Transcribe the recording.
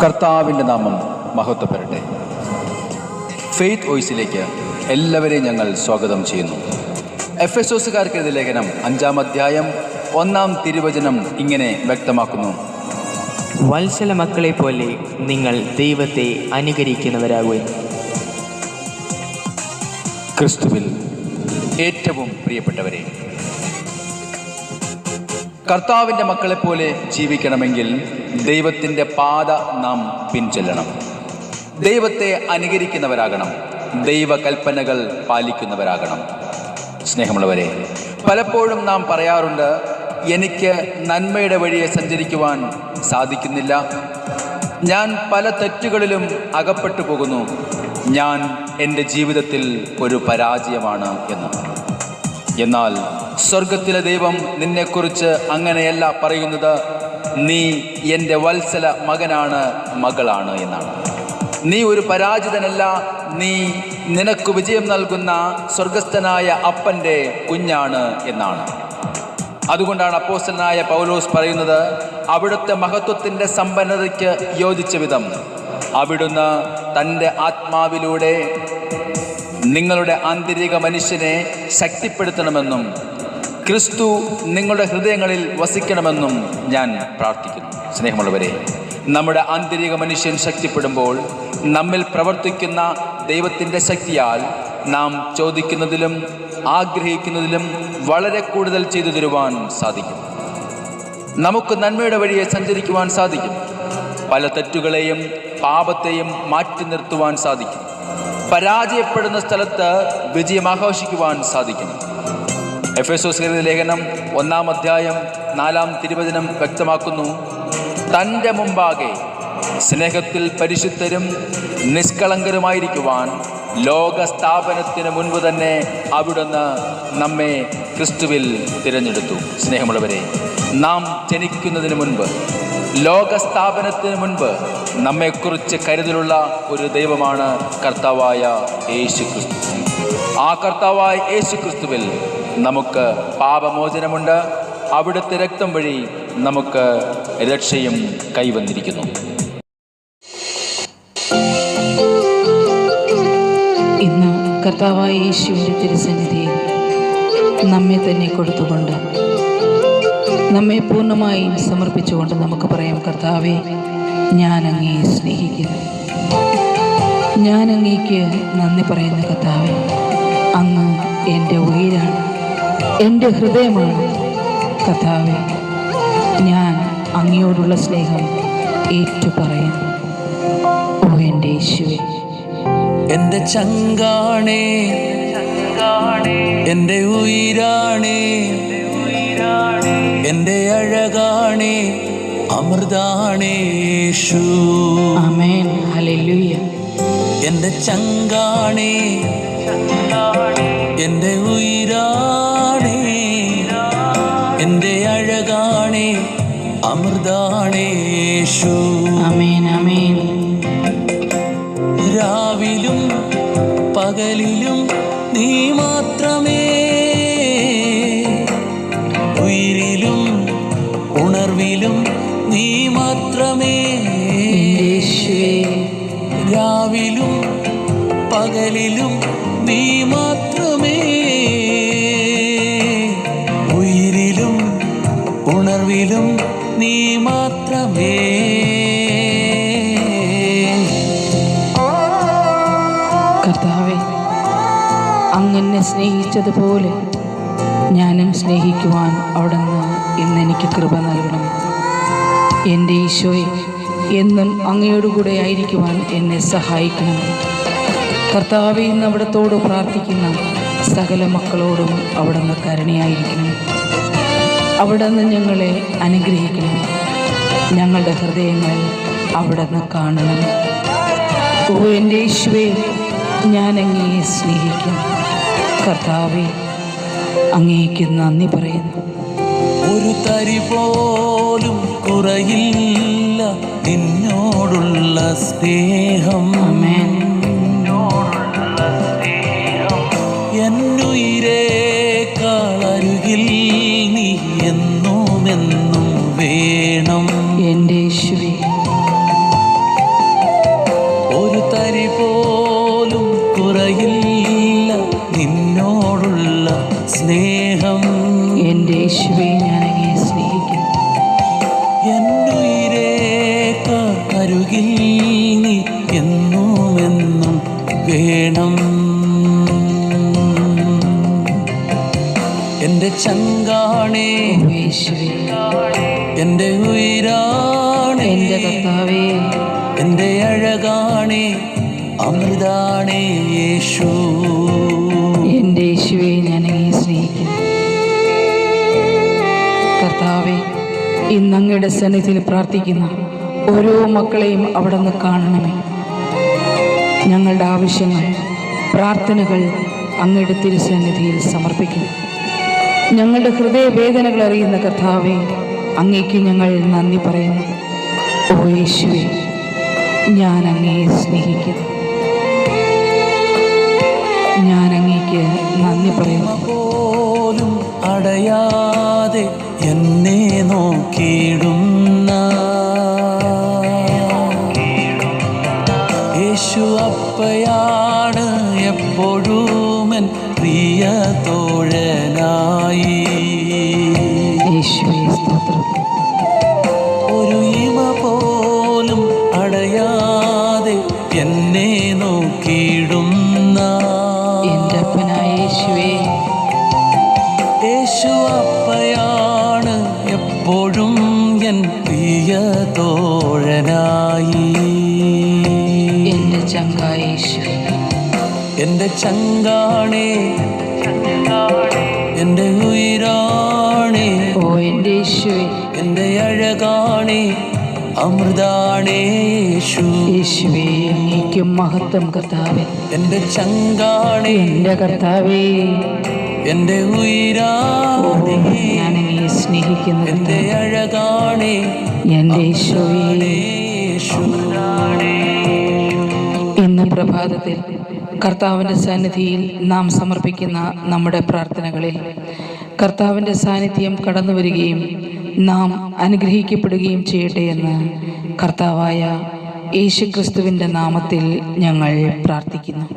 കർത്താവിൻ്റെ നാമം മഹത്വപ്പെടട്ടെ. ഫെയ്ത്ത് വോയിസിലേക്ക് എല്ലാവരെയും ഞങ്ങൾ സ്വാഗതം ചെയ്യുന്നു. എഫെസോസുകാർക്കെഴുതിയ ലേഖനം 5-ാം അധ്യായം 1-ാം തിരുവചനം ഇങ്ങനെ വ്യക്തമാക്കുന്നു: വത്സല മക്കളെ പോലെ നിങ്ങൾ ദൈവത്തെ അനുകരിക്കുന്നവരാകുവിൻ. ക്രിസ്തുവിൽ ഏറ്റവും പ്രിയപ്പെട്ടവരെ, കർത്താവിൻ്റെ മക്കളെപ്പോലെ ജീവിക്കണമെങ്കിൽ ദൈവത്തിൻ്റെ പാത നാം പിൻചെല്ലണം. ദൈവത്തെ അനുകരിക്കുന്നവരാകണം. ദൈവകൽപ്പനകൾ പാലിക്കുന്നവരാകണം. സ്നേഹമുള്ളവരെ, പലപ്പോഴും നാം പറയാറുണ്ട്, എനിക്ക് നന്മയുടെ വഴിയെ സഞ്ചരിക്കുവാൻ സാധിക്കുന്നില്ല, ഞാൻ പല തെറ്റുകളിലും അകപ്പെട്ടു പോകുന്നു, ഞാൻ എൻ്റെ ജീവിതത്തിൽ ഒരു പരാജയമാണ് എന്ന്. എന്നാൽ സ്വർഗത്തിലെ ദൈവം നിന്നെക്കുറിച്ച് അങ്ങനെയല്ല പറയുന്നത്. നീ എൻ്റെ വത്സല മകനാണ്, മകളാണ് എന്നാണ്. നീ ഒരു പരാജിതനല്ല, നീ നിനക്ക് വിജയം നൽകുന്ന സ്വർഗസ്ഥനായ അപ്പൻ്റെ കുഞ്ഞാണ് എന്നാണ്. അതുകൊണ്ടാണ് അപ്പോസ്തലനായ പൗലോസ് പറയുന്നത്, അവിടുത്തെ മഹത്വത്തിൻ്റെ സമ്പന്നതയ്ക്ക് യോജിച്ച വിധം അവിടുന്ന് തൻ്റെ ആത്മാവിലൂടെ നിങ്ങളുടെ ആന്തരിക മനുഷ്യനെ ശക്തിപ്പെടുത്തണമെന്നും ക്രിസ്തു നിങ്ങളുടെ ഹൃദയങ്ങളിൽ വസിക്കണമെന്നും ഞാൻ പ്രാർത്ഥിക്കുന്നു. സ്നേഹമുള്ളവരെ, നമ്മുടെ ആന്തരിക മനുഷ്യൻ ശക്തിപ്പെടുമ്പോൾ നമ്മിൽ പ്രവർത്തിക്കുന്ന ദൈവത്തിൻ്റെ ശക്തിയാൽ നാം ചോദിക്കുന്നതിലും ആഗ്രഹിക്കുന്നതിലും വളരെ കൂടുതൽ ചെയ്തു തരുവാൻ സാധിക്കും. നമുക്ക് നന്മയുടെ വഴിയെ സഞ്ചരിക്കുവാൻ സാധിക്കും. പല തെറ്റുകളെയും പാപത്തെയും മാറ്റി നിർത്തുവാൻ സാധിക്കും. പരാജയപ്പെടുന്ന സ്ഥലത്ത് വിജയം ആഘോഷിക്കുവാൻ സാധിക്കും. എഫെസോസുകാരുടെ ലേഖനം 1-ാം അധ്യായം 4-ാം തിരുവചനം വ്യക്തമാക്കുന്നു, തൻ്റെ മുമ്പാകെ സ്നേഹത്തിൽ പരിശുദ്ധരും നിഷ്കളങ്കരുമായിരിക്കുവാൻ ലോകസ്ഥാപനത്തിന് മുൻപ് തന്നെ അവിടുന്ന് നമ്മെ ക്രിസ്തുവിൽ തിരഞ്ഞെടുത്തു. സ്നേഹമുള്ളവരെ, നാം ജനിക്കുന്നതിന് മുൻപ്, ലോകസ്ഥാപനത്തിന് മുൻപ് നമ്മെക്കുറിച്ച് കരുതലുള്ള ഒരു ദൈവമാണ് കർത്താവായ യേശു ക്രിസ്തു. ആ കർത്താവായ യേശു ക്രിസ്തുവിൽ നമുക്ക് പാപമോചനമുണ്ട്. അവിടുത്തെ രക്തം വഴി നമുക്ക് രക്ഷയും കൈവന്നിരിക്കുന്നു. ഇന്ന് കർത്താവായ യേശുവിൻ്റെ തിരുസന്നിധിയിൽ നമ്മെ തന്നെ കൊടുത്തുകൊണ്ട്, നമ്മെ പൂർണ്ണമായും സമർപ്പിച്ചുകൊണ്ട് നമുക്ക് പറയാം, കർത്താവേ, ഞാൻ അങ്ങയെ സ്നേഹിക്കുന്നു. ഞാൻ അങ്ങേക്ക് നന്ദി പറയുന്ന കർത്താവേ, അങ്ങ് എൻ്റെ ഉയിരാണ്, എൻ്റെ ഹൃദയമാണ്. കർത്താവേ, ഞാൻ അങ്ങയോടുള്ള സ്നേഹം ഏറ്റുപറയുന്നു. ഓ എൻ്റെ യേശുവേ, എൻ്റെ ചങ്കാണേ, എൻ്റെ ഉയിരാണേ, എൻ്റെ അഴകാണേ, അമൃതാണേ യേശു. ആമേൻ, ഹല്ലേലൂയ. എൻ്റെ ചങ്കാണേ, എൻ്റെ ഉയിരാണേ, എൻ്റെ അഴകാണേ, അമൃതാണേ യേശു. ആമേൻ, ആമേൻ. രാവിലും പകലിലും നീ മാത്രമേ, ഉയിരിലും ഉണർവിലും നീ മാത്രമേ. രാവിലും പകലിലും നീ മാത്രമേ, ഉയിരിലും ഉണർവിലും നീ മാത്രമേ. കർത്താവേ, അങ്ങനെ സ്നേഹിച്ചതുപോലെ ഞാനും സ്നേഹിക്കുവാൻ അവിടുന്ന് ഇന്നെനിക്ക് കൃപ നൽകണം. എൻ്റെ ഈശോയെ, എന്നും അങ്ങയോടുകൂടെ ആയിരിക്കുവാൻ എന്നെ സഹായിക്കണം. കർത്താവേ, ഇന്ന് അവിടത്തോട് പ്രാർത്ഥിക്കുന്ന സകല മക്കളോടും അവിടുന്ന് കരുണയായിരിക്കണം. അവിടുന്ന് ഞങ്ങളെ അനുഗ്രഹിക്കണം. ഞങ്ങളുടെ ഹൃദയങ്ങൾ അവിടുന്ന് കാണണം. ഓ എൻ്റെ യേശുവേ, ഞാൻ അങ്ങയെ സ്നേഹിക്കും. കർത്താവേ, അങ്ങേക്ക് നന്ദി പറയുന്നു. ഒരു തരി പോലും കുറയില്ല നിന്നോടുള്ള സ്നേഹം. ആമേൻ. എന്നുയിരേക്കാൾ അരുകിൽ നീ എന്നുമെന്നും വേണം. എൻ്റെ യേശുവേ, കുറയില്ല നിന്നോടുള്ള സ്നേഹം. എൻ്റെ യേശുവേ, ഞാൻ അങ്ങയെ സ്നേഹിക്കുന്നു. എന്നുയിരേ അരുകിൽ നീ എന്നുമെന്നും വേണം. എൻ്റെ ചങ്കാണേ ഓ യേശുവേ, എൻ്റെ ഉയിരാണേ, എൻ്റെ കർത്താവേ, എൻ്റെ അഴകാണേ, അമൃതാണേ യേശു. എൻ്റെ യേശുവേ, ഞാൻ അങ്ങയെ സ്നേഹിക്കുന്നു. കർത്താവേ, ഇന്ന് അങ്ങയുടെ സന്നിധിയിൽ പ്രാർത്ഥിക്കുന്ന ഓരോ മക്കളെയും അവിടെ നിന്ന് കാണണമേ. ഞങ്ങളുടെ ആവശ്യങ്ങൾ, പ്രാർത്ഥനകൾ അങ്ങയുടെ തിരുസന്നിധിയിൽ സമർപ്പിക്കുന്നു. ഞങ്ങളുടെ ഹൃദയവേദനകൾ അറിയുന്ന കർത്താവേ, അങ്ങേക്ക് ഞങ്ങൾ നന്ദി പറയുന്നു. ഓ യേശുവേ, ഞാൻ അങ്ങയെ സ്നേഹിക്കുന്നു. ഞാൻ അങ്ങേക്ക് നന്ദി പറയുന്നു. പോലും അടയാതെ എന്നെ നോക്കിയിടുന്ന യേശു അപ്പയാണ് എപ്പോഴും എൻ പ്രിയ തോഴനായി. യേശുവേ, സ്തോത്രം. ഒരു ഇമ പോലും അടയാതെ എന്നെ നോക്കിയിടുന്ന എൻ്റെ അപ്പനായ യേശുവേ, യേശു അപ്പയാണ് എപ്പോഴും എൻ പ്രിയ തോഴനായി. എൻ്റെ ചങ്കായ യേശുവേ, എൻ്റെ ചങ്കാണേ, എൻ്റെ ഉയിരാണേ, ഓ എൻ്റെ യേശുവേ, എൻ്റെ അഴകാണേ, അമൃതാണേ യേശു. യേശുവേ, അങ്ങേക്കും മഹത്വം കർത്താവേ. എൻ്റെ ചങ്കാണേ, എൻ്റെ കർത്താവേ, എൻ്റെ ഓ, ഉയിരാണേ, ഞാൻ അങ്ങയെ സ്നേഹിക്കുന്നു എൻ്റെ കർത്താവേ. അഴകാണേ, എൻ്റെ യേശുവേ, യേശു. ഇന്ന് പ്രഭാതത്തിൽ കർത്താവിൻ്റെ സന്നിധിയിൽ നാം സമർപ്പിക്കുന്ന നമ്മുടെ പ്രാർത്ഥനകളിൽ കർത്താവിൻ്റെ സാന്നിധ്യം കടന്നു വരികയും നാം അനുഗ്രഹിക്കപ്പെടുകയും ചെയ്യട്ടെ എന്ന് കർത്താവായ യേശുക്രിസ്തുവിൻ്റെ നാമത്തിൽ ഞങ്ങൾ പ്രാർത്ഥിക്കുന്നു.